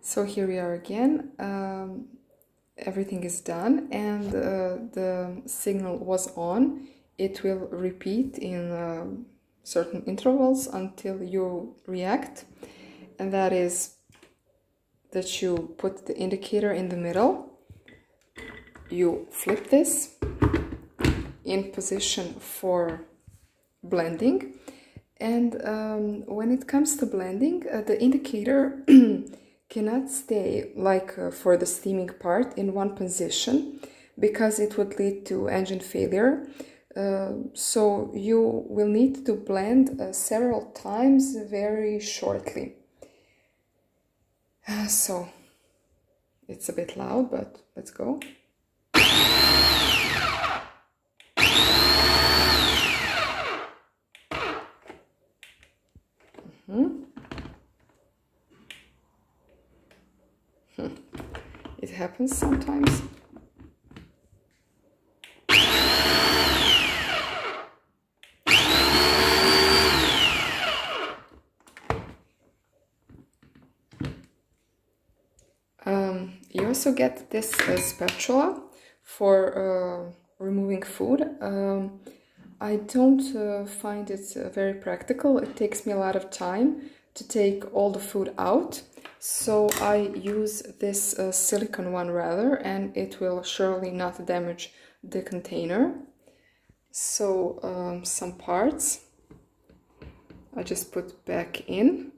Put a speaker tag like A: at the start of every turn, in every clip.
A: So here we are again. Everything is done, and the signal was on. It will repeat in certain intervals until you react, and that is that you put the indicator in the middle, you flip this in position for blending, and when it comes to blending, the indicator cannot stay like for the steaming part in one position, because it would lead to engine failure. So you will need to blend several times very shortly. So it's a bit loud, but let's go. It happens sometimes. You also get this spatula for removing food. I don't find it very practical. It takes me a lot of time to take all the food out. So I use this silicone one rather, and it will surely not damage the container. So some parts I just put back in.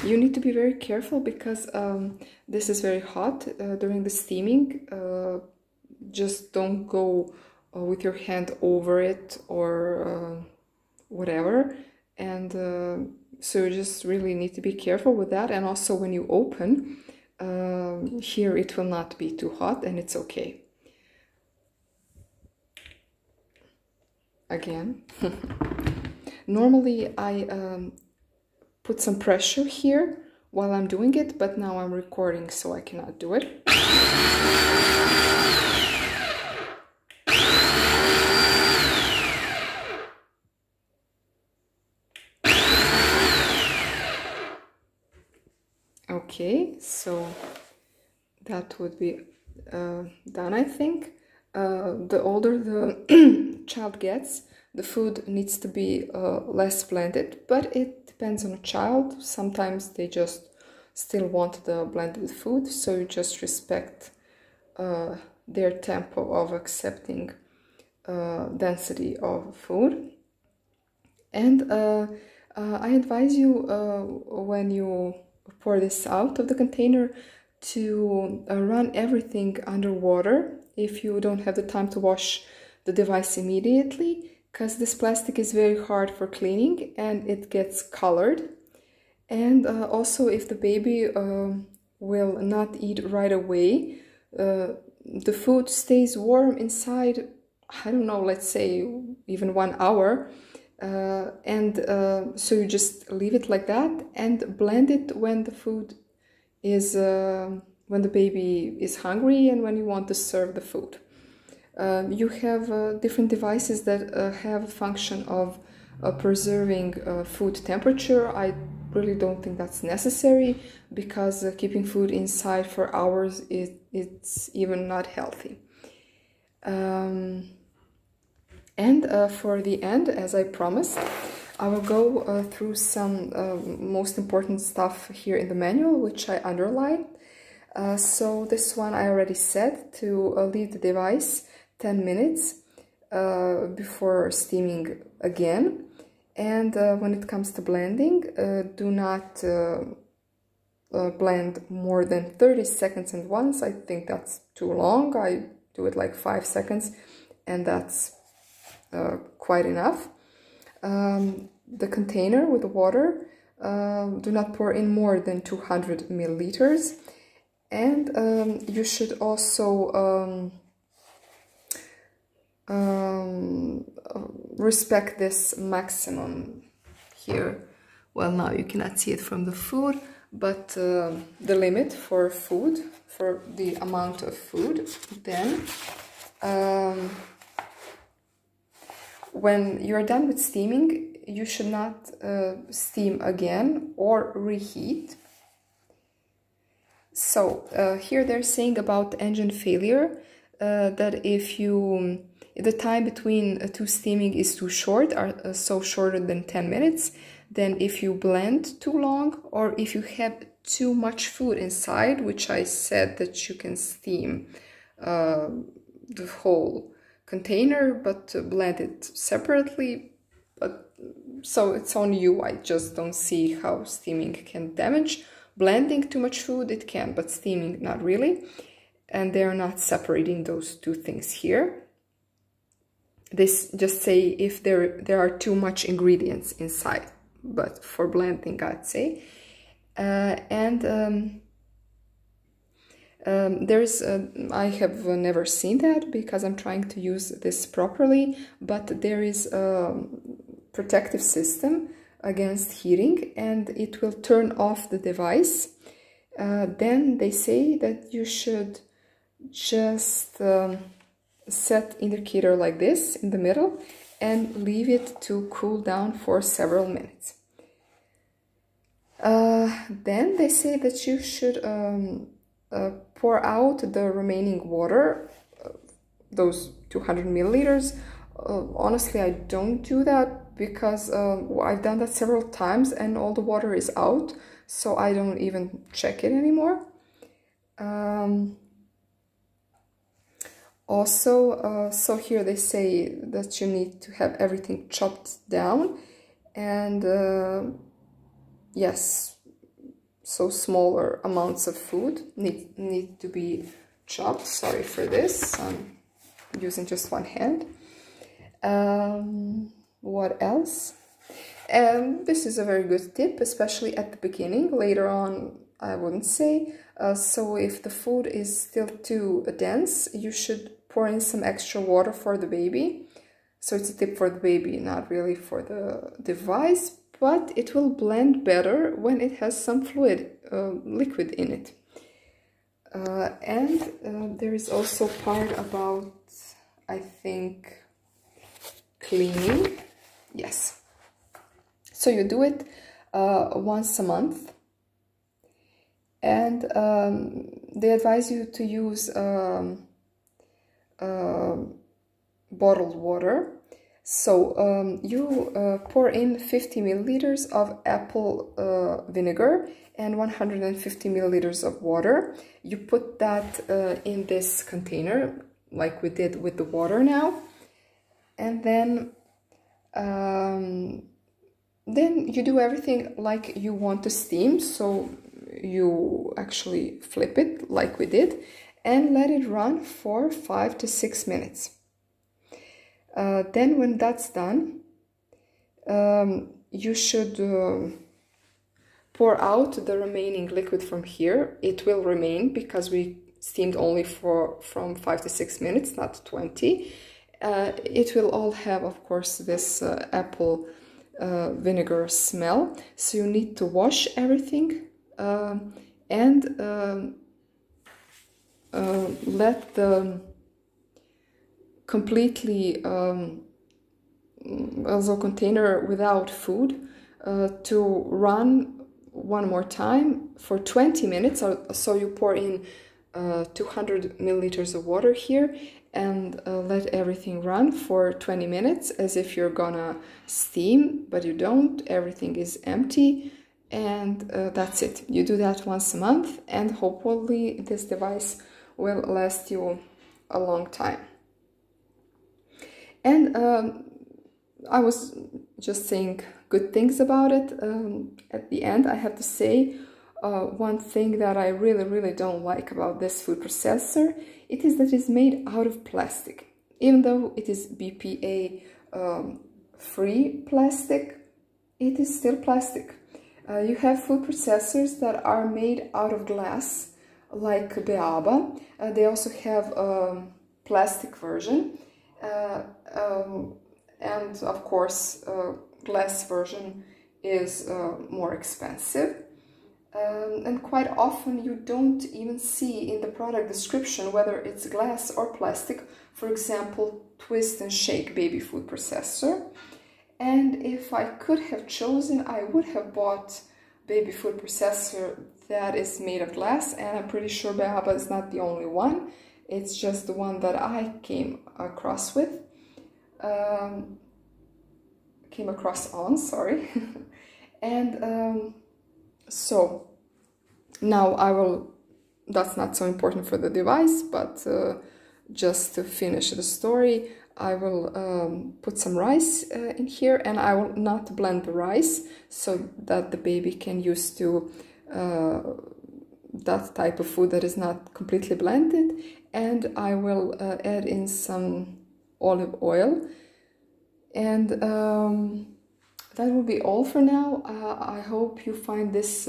A: You need to be very careful because this is very hot during the steaming. Just don't go with your hand over it or whatever. And so you just really need to be careful with that. And also when you open, here it will not be too hot and it's okay. Again, normally I put some pressure here while I'm doing it, but now I'm recording, so I cannot do it. Okay, so that would be done, I think. The older the child gets, the food needs to be less blended, but it depends on a child. Sometimes they just still want the blended food, so you just respect their tempo of accepting density of food. And I advise you when you pour this out of the container to run everything under water if you don't have the time to wash the device immediately, because this plastic is very hard for cleaning and it gets colored. And also if the baby will not eat right away, the food stays warm inside, I don't know, let's say even 1 hour. So you just leave it like that and blend it when the food is, when the baby is hungry and when you want to serve the food. You have different devices that have a function of preserving food temperature. I really don't think that's necessary, because keeping food inside for hours, it's even not healthy. And for the end, as I promised, I will go through some most important stuff here in the manual, which I underlined. So this one I already said, to leave the device 10 minutes before steaming again. And when it comes to blending, do not blend more than 30 seconds at once. I think that's too long. I do it like 5 seconds, and that's quite enough. The container with the water, do not pour in more than 200 milliliters. And you should also respect this maximum here. Well, now you cannot see it from the food, but the limit for food, for the amount of food. Then When you're done with steaming, you should not steam again or reheat. So here they're saying about engine failure, that if the time between two steaming is too short, so shorter than 10 minutes, then if you blend too long, or if you have too much food inside, which I said that you can steam the whole container, but blend it separately. But so it's on you. I just don't see how steaming can damage. Blending too much food, it can, but steaming, not really. And they're not separating those two things here. They just say if there are too much ingredients inside, but for blending, I'd say. I have never seen that because I'm trying to use this properly, but there is a protective system against heating, and it will turn off the device. Then they say that you should just set indicator like this in the middle and leave it to cool down for several minutes. Then they say that you should pour out the remaining water, those 200 milliliters. Honestly, I don't do that because I've done that several times and all the water is out, so I don't even check it anymore. Also, so here they say that you need to have everything chopped down, and yes, so smaller amounts of food need to be chopped. Sorry for this, I'm using just one hand. What else? This is a very good tip, especially at the beginning. Later on, I wouldn't say. So if the food is still too dense, you should pour in some extra water for the baby. So it's a tip for the baby, not really for the device, but it will blend better when it has some liquid in it. And there is also part about, I think, cleaning. Yes. So you do it once a month, and they advise you to use bottled water. So you pour in 50 milliliters of apple vinegar and 150 milliliters of water. You put that in this container like we did with the water now, and then you do everything like you want to steam. So you actually flip it like we did and let it run for 5 to 6 minutes. Then when that's done, you should pour out the remaining liquid from here. It will remain because we steamed only from 5 to 6 minutes, not 20. It will all have, of course, this apple vinegar smell. So you need to wash everything and let the completely also container without food to run one more time for 20 minutes. So you pour in 200 milliliters of water here and let everything run for 20 minutes as if you're gonna steam, but you don't. Everything is empty, and that's it. You do that once a month, and hopefully this device will last you a long time. And I was just saying good things about it. At the end, I have to say one thing that I really don't like about this food processor. It is that it's made out of plastic. Even though it is BPA free plastic, it is still plastic. You have food processors that are made out of glass, like Beaba. They also have a plastic version. And of course, glass version is more expensive. And quite often you don't even see in the product description whether it's glass or plastic. For example, twist and shake baby food processor. And if I could have chosen, I would have bought baby food processor that is made of glass, and I'm pretty sure Behaba is not the only one. It's just the one that I came across on, sorry. And so now I will, that's not so important for the device, but just to finish the story, I will put some rice in here, and I will not blend the rice so that the baby can use to that type of food that is not completely blended. And I will add in some olive oil, and that will be all for now. I hope you find this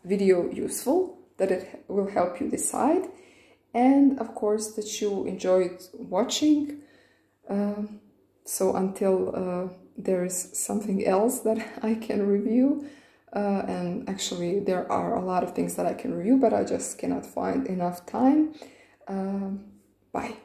A: video useful, that it will help you decide, and of course that you enjoyed watching. So until there is something else that I can review, and actually there are a lot of things that I can review, but I just cannot find enough time. Bye.